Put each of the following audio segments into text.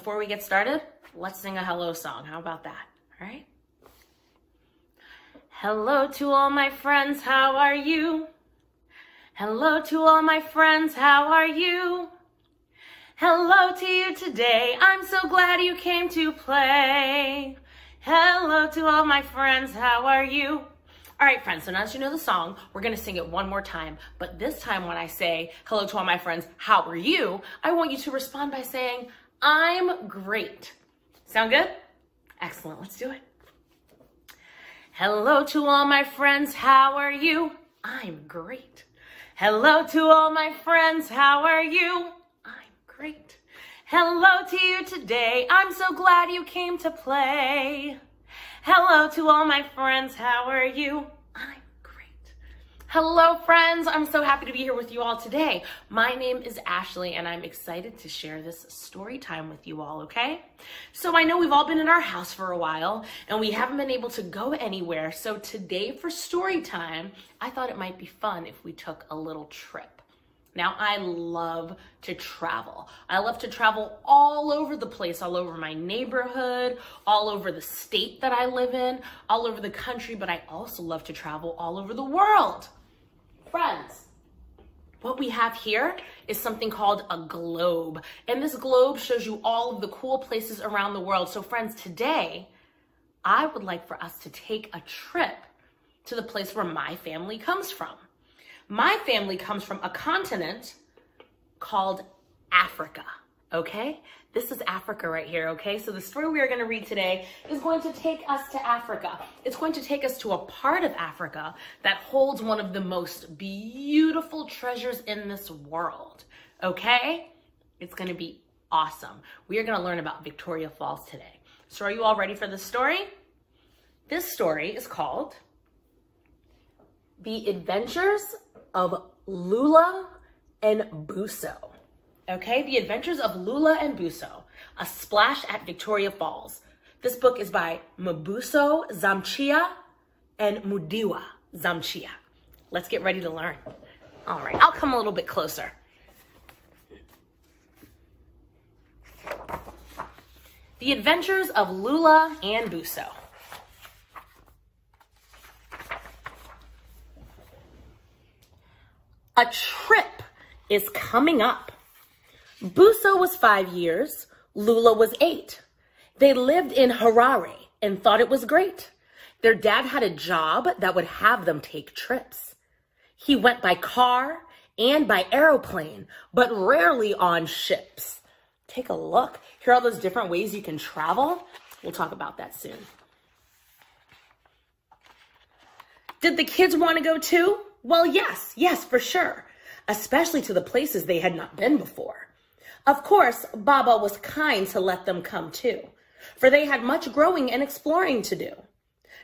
before we get started, let's sing a hello song. How about that? All right? Hello to all my friends, how are you? Hello to all my friends, how are you? Hello to you today, I'm so glad you came to play. Hello to all my friends, how are you? All right, friends, so now that you know the song, we're gonna sing it one more time. But this time when I say, hello to all my friends, how are you? I want you to respond by saying, I'm great. Sound good? Excellent, let's do it. Hello to all my friends, how are you? I'm great. Hello to all my friends, how are you? I'm great. Hello to you today, I'm so glad you came to play. Hello to all my friends, how are you? I'm great. Hello friends, I'm so happy to be here with you all today. My name is Ashley and I'm excited to share this story time with you all, okay? So I know we've all been in our house for a while and we haven't been able to go anywhere. So today for story time, I thought it might be fun if we took a little trip. Now, I love to travel. I love to travel all over the place, all over my neighborhood, all over the state that I live in, all over the country, but I also love to travel all over the world. Friends, what we have here is something called a globe. And this globe shows you all of the cool places around the world. So friends, today, I would like for us to take a trip to the place where my family comes from. My family comes from a continent called Africa, okay? This is Africa right here, okay? So the story we are going to read today is going to take us to Africa. It's going to take us to a part of Africa that holds one of the most beautiful treasures in this world, okay? It's going to be awesome. We are going to learn about Victoria Falls today. So are you all ready for this story? This story is called The Adventures of Lula and Buso. Okay, The Adventures of Lula and Buso, A Splash at Victoria Falls. This book is by Mabuso Zamchia and Mudiwa Zamchia. Let's get ready to learn. All right, I'll come a little bit closer. The Adventures of Lula and Buso. A trip is coming up. Buso was 5 years, Lula was 8. They lived in Harare and thought it was great. Their dad had a job that would have them take trips. He went by car and by aeroplane, but rarely on ships. Take a look. Here are all those different ways you can travel. We'll talk about that soon. Did the kids want to go too? Well, yes, for sure, especially to the places they had not been before. Of course, Baba was kind to let them come too, for they had much growing and exploring to do.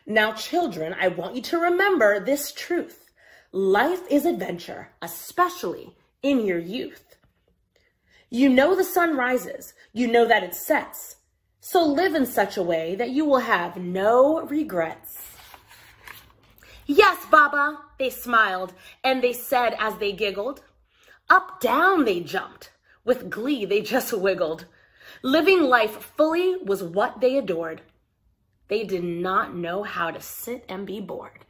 Now, children, I want you to remember this truth. Life is adventure, especially in your youth. You know the sun rises, you know that it sets, so live in such a way that you will have no regrets. Yes, Baba, they smiled, and they said as they giggled. Up, down they jumped. With glee, they just wiggled. Living life fully was what they adored. They did not know how to sit and be bored.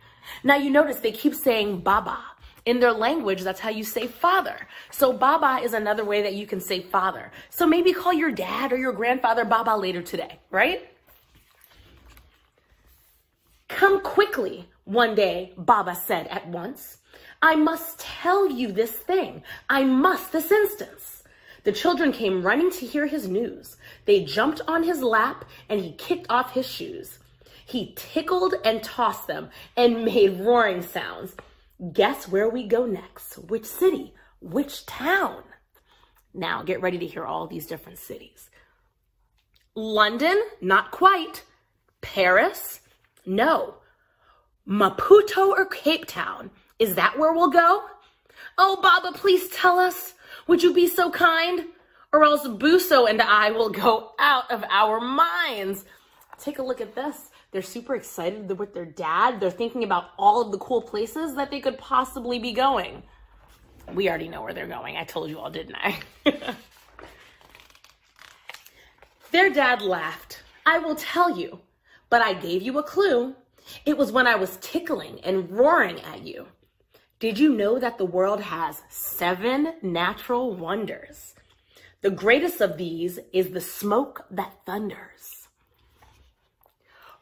Now you notice they keep saying Baba. In their language, that's how you say father. So Baba is another way that you can say father. So maybe call your dad or your grandfather Baba later today, right? Come quickly, one day, Baba said at once. I must tell you this thing. I must this instance. The children came running to hear his news. They jumped on his lap and he kicked off his shoes. He tickled and tossed them and made roaring sounds. Guess where we go next? Which city? Which town? Now get ready to hear all these different cities. London? Not quite. Paris? No. Maputo or Cape Town? Is that where we'll go? Oh, Baba, please tell us. Would you be so kind? Or else Buso and I will go out of our minds. Take a look at this. They're super excited with their dad. They're thinking about all of the cool places that they could possibly be going. We already know where they're going. I told you all, didn't I? Their dad laughed. I will tell you, but I gave you a clue. It was when I was tickling and roaring at you. Did you know that the world has 7 natural wonders? The greatest of these is the smoke that thunders.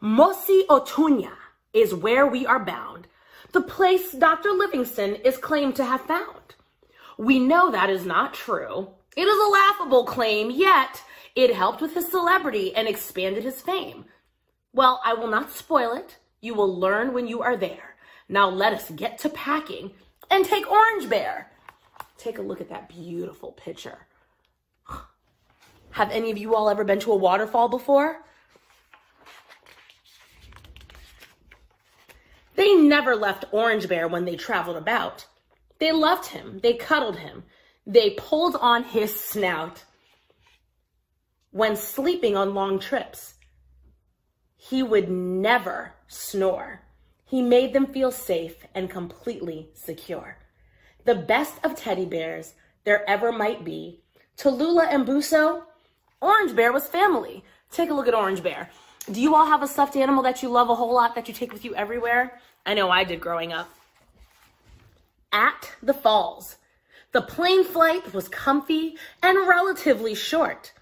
Mosi Otunya is where we are bound, the place Dr. Livingston is claimed to have found. We know that is not true. It is a laughable claim, yet it helped with his celebrity and expanded his fame. Well, I will not spoil it. You will learn when you are there. Now let us get to packing and take Orange Bear. Take a look at that beautiful picture. Have any of you all ever been to a waterfall before? They never left Orange Bear when they traveled about. They loved him. They cuddled him. They pulled on his snout. When sleeping on long trips, he would never snore. He made them feel safe and completely secure. The best of teddy bears there ever might be. To Lula and Buso, Orange Bear was family. Take a look at Orange Bear. Do you all have a stuffed animal that you love a whole lot that you take with you everywhere? I know I did growing up. At the falls, the plane flight was comfy and relatively short.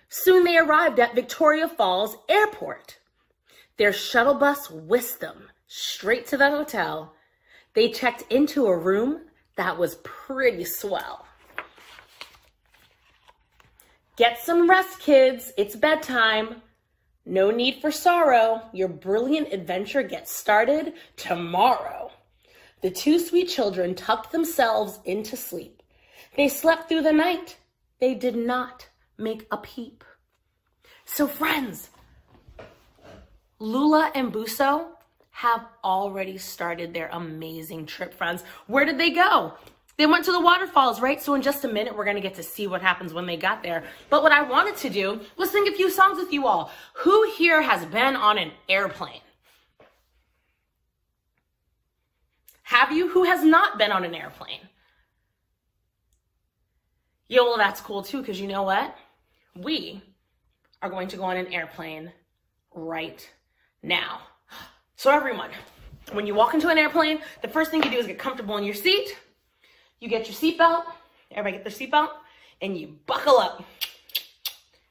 Soon they arrived at Victoria Falls Airport. Their shuttle bus whisked them straight to the hotel. They checked into a room that was pretty swell. Get some rest, kids. It's bedtime. No need for sorrow. Your brilliant adventure gets started tomorrow. The 2 sweet children tucked themselves into sleep. They slept through the night. They did not make a peep. So friends, Lula and Buso have already started their amazing trip, friends. Where did they go? They went to the waterfalls, right? So in just a minute, we're going to get to see what happens when they got there. But what I wanted to do was sing a few songs with you all. Who here has been on an airplane? Have you? Who has not been on an airplane? Yeah, well, that's cool too, because you know what? We are going to go on an airplane right now. So everyone, when you walk into an airplane, the first thing you do is get comfortable in your seat. You get your seatbelt. Everybody get their seatbelt, and you buckle up.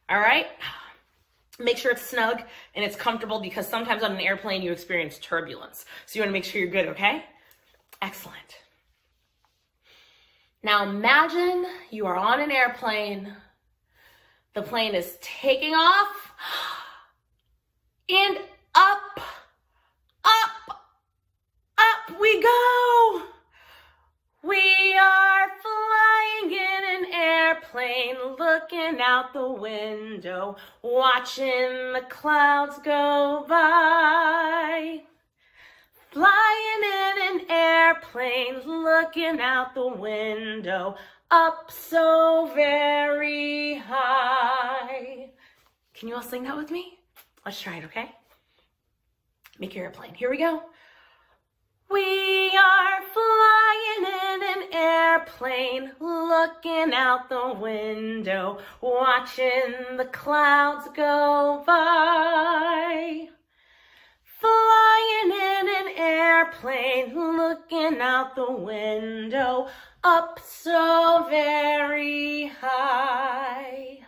All right? Make sure it's snug and it's comfortable, because sometimes on an airplane you experience turbulence. So you want to make sure you're good, okay? Excellent. Now imagine you are on an airplane. The plane is taking off, and up, up, up we go. We are flying in an airplane, looking out the window, watching the clouds go by. Flying in an airplane, looking out the window, up so very high. Can you all sing that with me? Let's try it, okay? Make your airplane. Here we go. We are flying in an airplane, looking out the window, watching the clouds go by. Flying in an airplane, looking out the window, up so very high.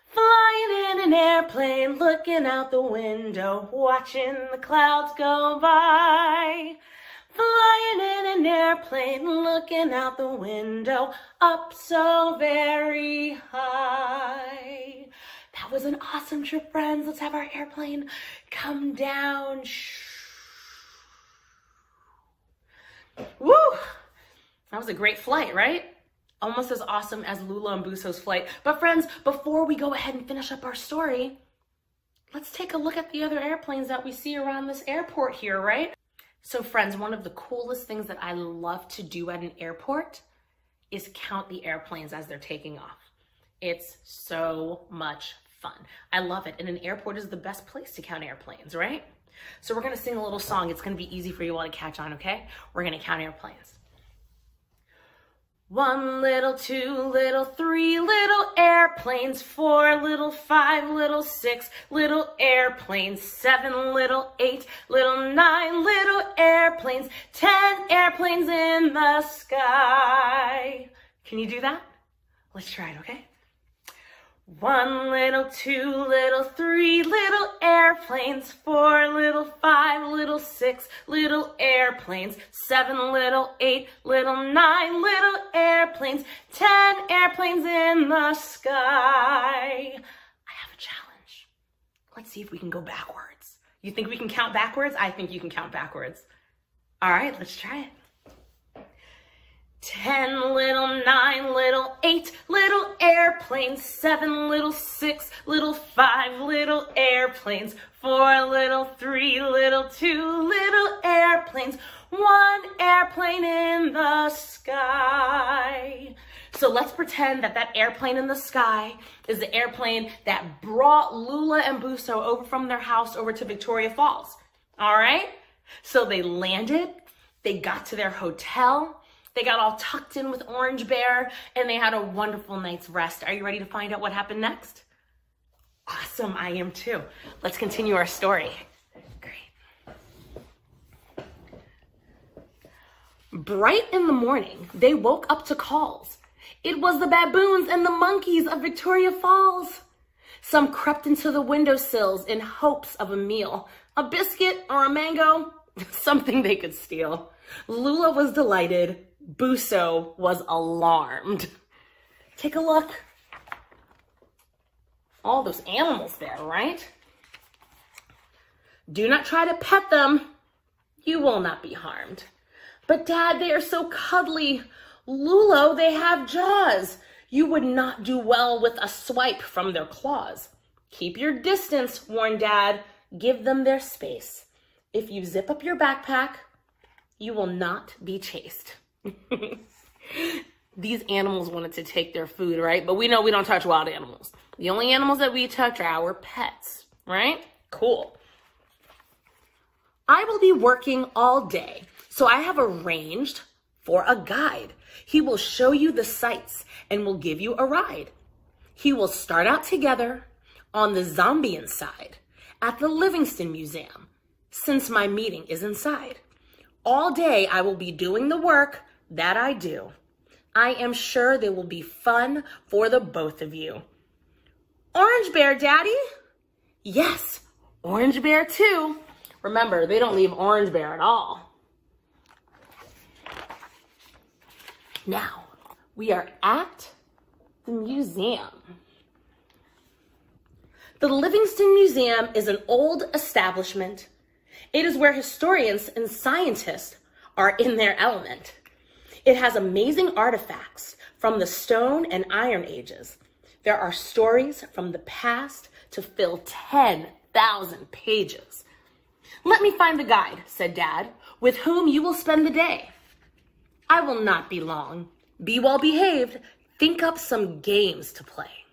Flying in an airplane, looking out the window, watching the clouds go by. Flying in an airplane, looking out the window, up so very high. That was an awesome trip, friends. Let's have our airplane come down. Woo! That was a great flight, right? Almost as awesome as Lula and Buso's flight. But friends, before we go ahead and finish up our story, let's take a look at the other airplanes that we see around this airport here, right? So friends, one of the coolest things that I love to do at an airport is count the airplanes as they're taking off. It's so much fun. I love it. And an airport is the best place to count airplanes, right? So we're gonna sing a little song. It's gonna be easy for you all to catch on, okay? We're gonna count airplanes. 1 little, 2 little, 3 little airplanes, 4 little, 5 little, 6 little airplanes, 7 little, 8 little, 9 little airplanes, 10 airplanes in the sky. Can you do that? Let's try it, okay? 1 little, 2 little, 3 little airplanes, 4 little, 5 little, 6 little airplanes, 7 little, 8 little, 9 little airplanes, 10 airplanes in the sky. I have a challenge. Let's see if we can go backwards. You think we can count backwards? I think you can count backwards. All right, let's try it. 10 little, 9 little, 8 little airplanes, 7 little, 6 little, 5 little airplanes, 4 little, 3 little, 2 little airplanes, 1 airplane in the sky. So let's pretend that that airplane in the sky is the airplane that brought Lula and Buso over from their house over to Victoria Falls. All right? So they landed, they got to their hotel, they got all tucked in with Orange Bear, and they had a wonderful night's rest. Are you ready to find out what happened next? Awesome, I am too. Let's continue our story. Great. Bright in the morning, they woke up to calls. It was the baboons and the monkeys of Victoria Falls. Some crept into the windowsills in hopes of a meal, a biscuit or a mango, something they could steal. Lula was delighted. Buso was alarmed. Take a look. All those animals there, right? Do not try to pet them. You will not be harmed. But Dad, they are so cuddly. Lula, they have jaws. You would not do well with a swipe from their claws. Keep your distance, warned Dad. Give them their space. If you zip up your backpack, you will not be chased. These animals wanted to take their food, right? But we know we don't touch wild animals. The only animals that we touch are our pets, right? Cool. I will be working all day, so I have arranged for a guide. He will show you the sights and will give you a ride. He will start out together on the Zambian side at the Livingston Museum, since my meeting is inside. All day I will be doing the work that I do. I am sure there will be fun for the both of you. Orange Bear, Daddy? Yes, Orange Bear too. Remember, they don't leave Orange Bear at all. Now, we are at the museum. The Livingston Museum is an old establishment. It is where historians and scientists are in their element. It has amazing artifacts from the Stone and Iron Ages. There are stories from the past to fill 10,000 pages. Let me find the guide, said Dad, with whom you will spend the day. I will not be long. Be well behaved. Think up some games to play.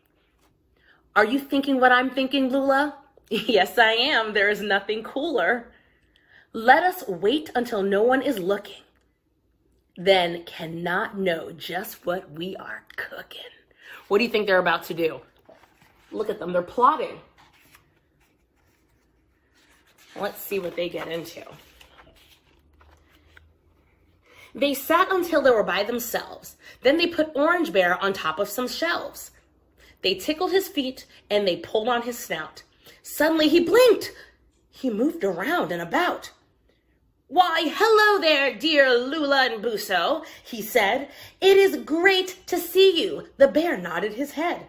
Are you thinking what I'm thinking, Lula? Yes, I am. There is nothing cooler. Let us wait until no one is looking. Then cannot know just what we are cooking. What do you think they're about to do? Look at them, they're plotting. Let's see what they get into. They sat until they were by themselves. Then they put Orange Bear on top of some shelves. They tickled his feet and they pulled on his snout. Suddenly he blinked. He moved around and about. Why, hello there, dear Lula and Buso, he said. It is great to see you. The bear nodded his head.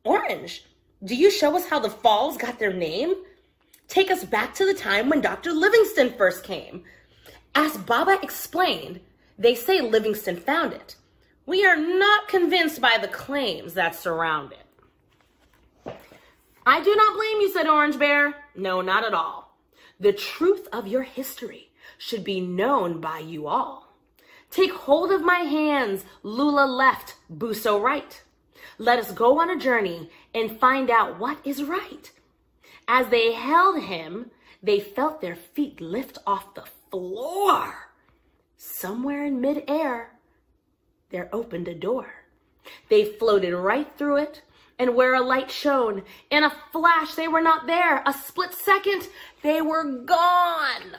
Orange, do you show us how the falls got their name? Take us back to the time when Dr. Livingston first came. As Baba explained, they say Livingston found it. We are not convinced by the claims that surround it. I do not blame you, said Orange Bear. No, not at all. The truth of your history should be known by you all. Take hold of my hands, Lula left, Buso right. Let us go on a journey and find out what is right. As they held him, they felt their feet lift off the floor. Somewhere in midair, there opened a door. They floated right through it, and where a light shone, in a flash they were not there. A split second, they were gone.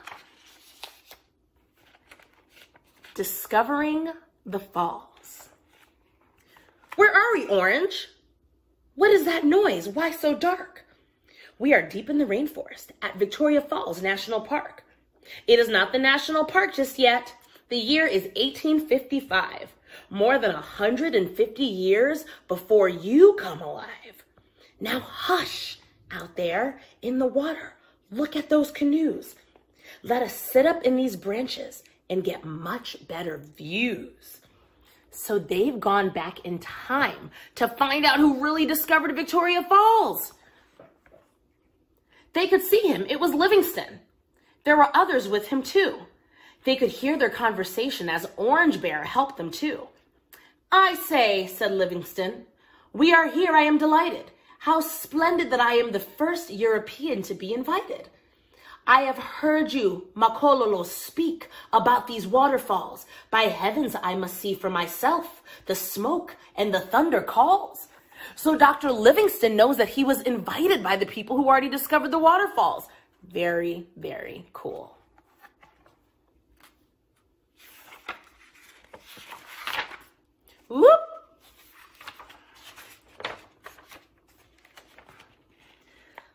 Discovering the falls. Where are we, Orange? What is that noise? Why so dark? We are deep in the rainforest at Victoria Falls National Park. It is not the national park just yet. The year is 1855, more than 150 years before you come alive. Now hush out there in the water. Look at those canoes. Let us sit up in these branches and get much better views. So they've gone back in time to find out who really discovered Victoria Falls. They could see him. It was Livingston. There were others with him too. They could hear their conversation as Orange Bear helped them too. I say, said Livingston, we are here. I am delighted. How splendid that I am the first European to be invited. I have heard you, Makololo, speak about these waterfalls. By heavens, I must see for myself the smoke and the thunder calls. So Dr. Livingston knows that he was invited by the people who already discovered the waterfalls. Very, very cool. Whoop.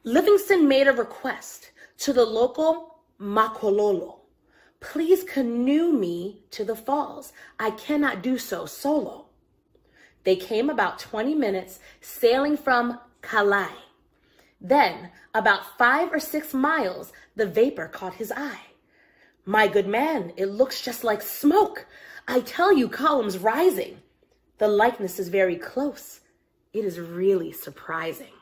Livingston made a request to the local Makololo. Please canoe me to the falls. I cannot do so solo. They came about 20 minutes sailing from Kalai. Then, about 5 or 6 miles, the vapor caught his eye. My good man, it looks just like smoke. I tell you, columns rising. The likeness is very close. It is really surprising.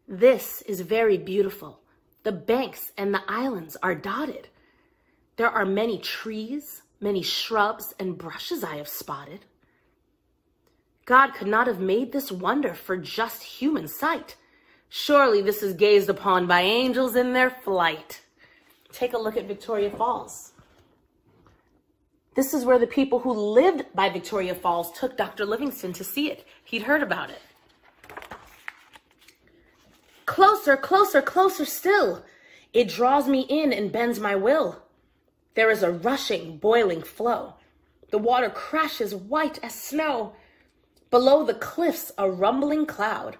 This is very beautiful. The banks and the islands are dotted. There are many trees, many shrubs and brushes I have spotted. God could not have made this wonder for just human sight. Surely this is gazed upon by angels in their flight. Take a look at Victoria Falls. This is where the people who lived by Victoria Falls took Dr. Livingston to see it. He'd heard about it. Closer, closer, closer still. It draws me in and bends my will. There is a rushing, boiling flow. The water crashes white as snow. Below the cliffs, a rumbling cloud,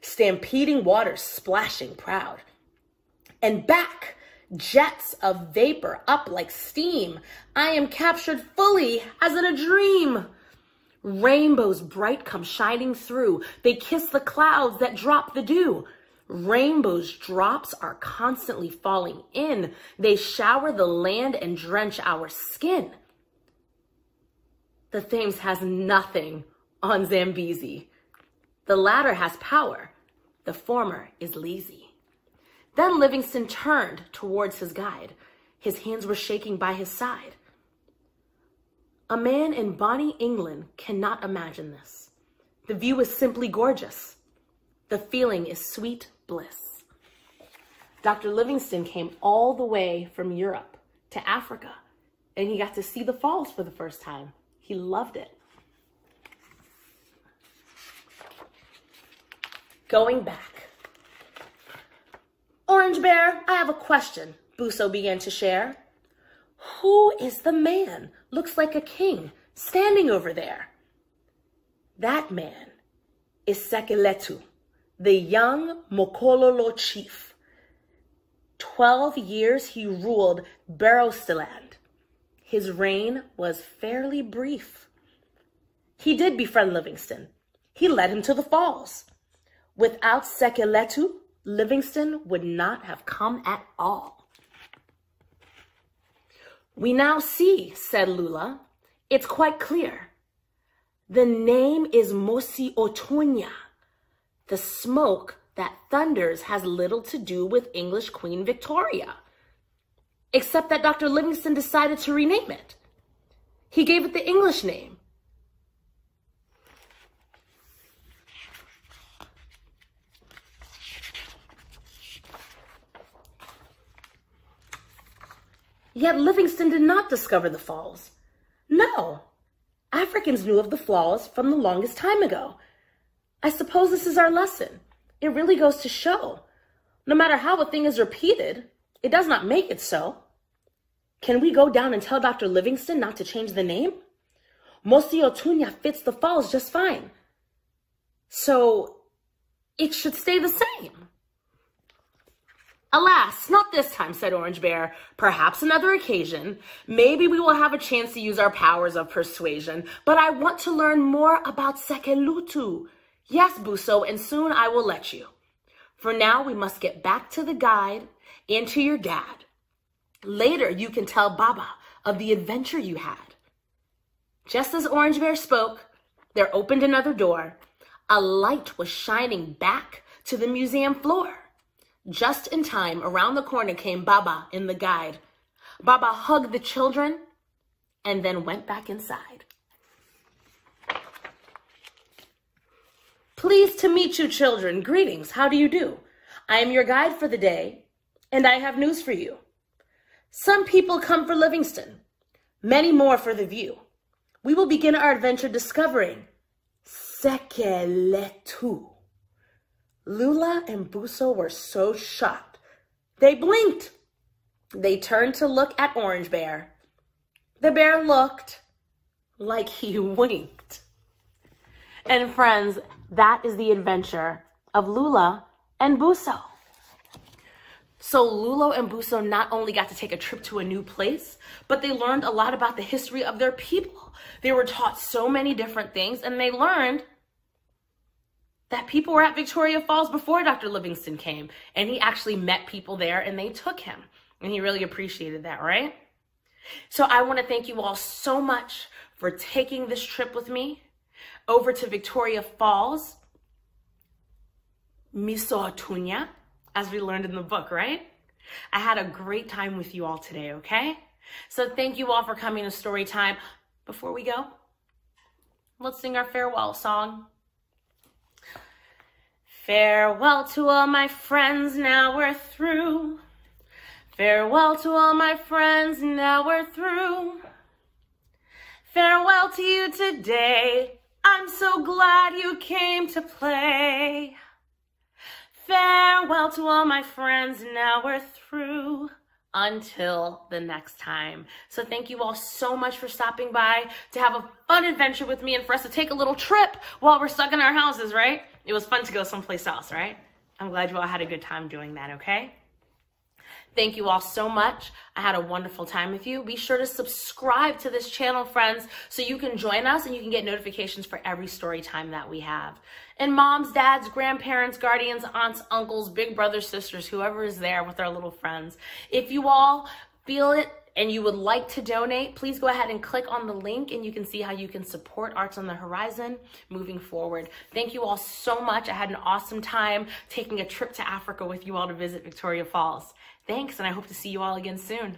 stampeding waters splashing proud. And back, jets of vapor up like steam. I am captured fully as in a dream. Rainbows bright come shining through. They kiss the clouds that drop the dew. Rainbows drops are constantly falling in. They shower the land and drench our skin. The Thames has nothing on Zambezi. The latter has power. The former is lazy. Then Livingston turned towards his guide. His hands were shaking by his side. A man in bonny England cannot imagine this. The view is simply gorgeous. The feeling is sweet bliss. Dr. Livingston came all the way from Europe to Africa, and he got to see the falls for the first time. He loved it. Going back. Orange Bear, I have a question, Buso began to share. Who is the man, looks like a king, standing over there? That man is Sekeletu, the young Mokololo chief. 12 years he ruled Barrowstiland. His reign was fairly brief. He did befriend Livingston. He led him to the falls. Without Sekeletu, Livingston would not have come at all. We now see, said Lula, it's quite clear. The name is Mosi Otonya. The smoke that thunders has little to do with English Queen Victoria, except that Dr. Livingston decided to rename it. He gave it the English name. Yet Livingston did not discover the falls. No, Africans knew of the flaws from the longest time ago. I suppose this is our lesson. It really goes to show, no matter how a thing is repeated, it does not make it so. Can we go down and tell Dr. Livingston not to change the name? Monsieur Tunya fits the falls just fine. So it should stay the same. Alas, not this time, said Orange Bear. Perhaps another occasion. Maybe we will have a chance to use our powers of persuasion. But I want to learn more about Sekelutu. Yes, Buso, and soon I will let you. For now, we must get back to the guide and to your dad. Later, you can tell Baba of the adventure you had. Just as Orange Bear spoke, there opened another door. A light was shining back to the museum floor. Just in time, around the corner came Baba in the guide. Baba hugged the children and then went back inside. Pleased to meet you, children. Greetings. How do you do? I am your guide for the day, and I have news for you. Some people come for Livingston, many more for the view. We will begin our adventure discovering Sekeletu. Lula and Buso were so shocked. They blinked. They turned to look at Orange Bear. The bear looked like he winked. And friends, that is the adventure of Lula and Buso. So Lula and Buso not only got to take a trip to a new place, but they learned a lot about the history of their people. They were taught so many different things, and they learned that people were at Victoria Falls before Dr. Livingston came, and he actually met people there and they took him, and he really appreciated that, right? So I want to thank you all so much for taking this trip with me over to Victoria Falls, Miso Atunya, as we learned in the book, right? I had a great time with you all today, okay? So thank you all for coming to Storytime. Before we go, let's sing our farewell song. Farewell to all my friends, now we're through. Farewell to all my friends, now we're through. Farewell to you today, I'm so glad you came to play. Farewell to all my friends, now we're through. Until the next time. So thank you all so much for stopping by to have a fun adventure with me and for us to take a little trip while we're stuck in our houses, right? It was fun to go someplace else, right? I'm glad you all had a good time doing that, okay? Thank you all so much. I had a wonderful time with you. Be sure to subscribe to this channel, friends, so you can join us and you can get notifications for every story time that we have. And moms, dads, grandparents, guardians, aunts, uncles, big brothers, sisters, whoever is there with our little friends. If you all feel it and you would like to donate, please go ahead and click on the link and you can see how you can support Arts on the Horizon moving forward. Thank you all so much. I had an awesome time taking a trip to Africa with you all to visit Victoria Falls. Thanks, and I hope to see you all again soon.